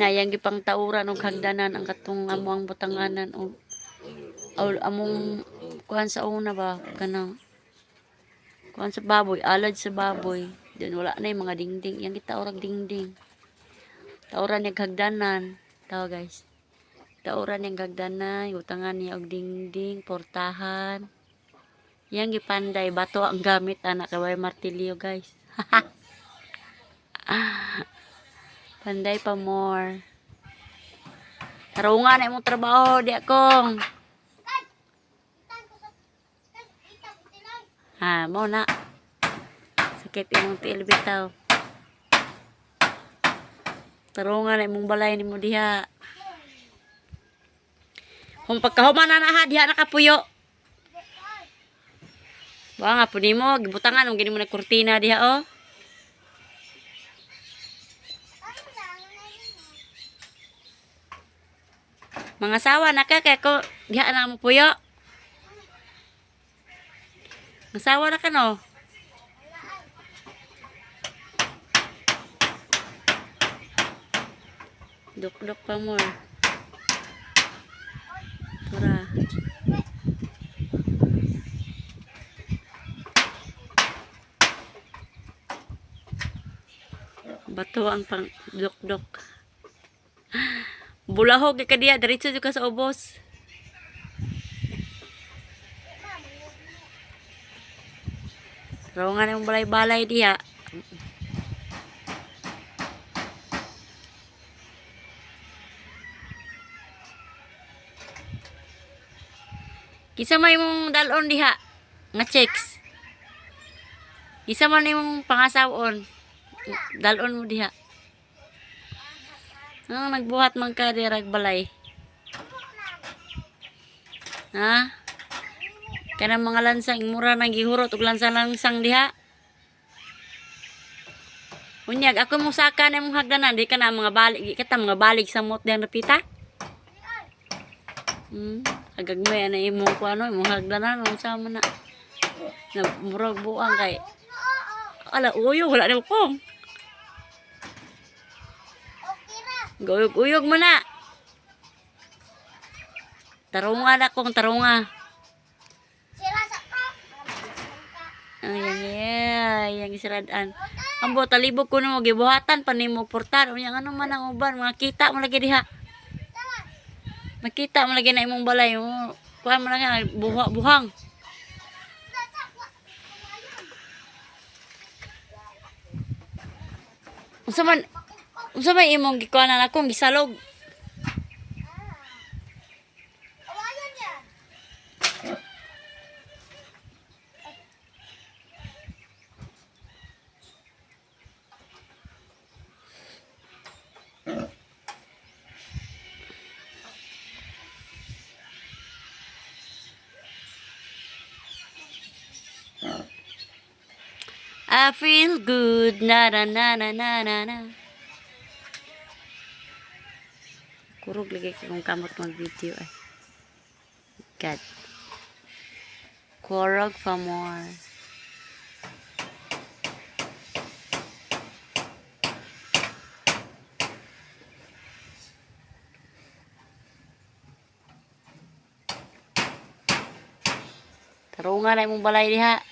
Nayang gipang tauran og hagdanan ang katong amuang butanganan og among kuan sa una ba kanang kuan sa baboy, alad sa baboy. Then wala na yung mga dingding. Yang kita orag dingding. Tauran yung hagdanan. Tawa guys. Tauran yung hagdanan. Utangan niya og dingding. Portahan. Yang gipanday. Bato ang gamit. Anak kaway martilyo guys. Panday pa more. Tarungan na imong trabaho. Di akong. Ha, mo na. Sakit imong tiil bitaw. Tarungan na imong balay nimo diha. Kung pagkahuman na ha, diha nakapuyo. Wa nga po nimo, gibutangan ang gini mo na kurtina diha oh. Mga sawa na ka kay ko diha na mo puyo. Masawa na ka no. Duk-duk pa mo. Tara. Bato ang pang duk-duk. Bulahog ka diya, diretso ka sa ubos. Rawangan yung balay-balay diya. Kisa may mong dalon diha nga chicks. Kisa man imong pangasawon. Dalon mo diha. Nagbuhat man ka dirag balay. Ha? Kanang mga lansang mura nang gihurot og lansang diha. Unyag ako mo saka na imong hagdanan di ka na mga balik, kita mga balik sa mot diyan repita. Agagmay na imong kuano imong hagdanan unsa man na. Na murag buang kay. Ala uyo wala na ko. Guyog-uyog man na. Tarunga na kong tarunga. Yang isiradan. Ambo talibog ko na mo gibuhatan pa nimo portar. Unya ano man ang uban makita mo lagi diha. Makita mo lagi na imong balay mo. Kuan mo lang buhang. Unsa man imong gikuanan akong gisalog. I feel good, na na na na na na na. Kurog lagi kung kamot mag-video ay. God. Kurog pa more. Tarungan na imong balay diha.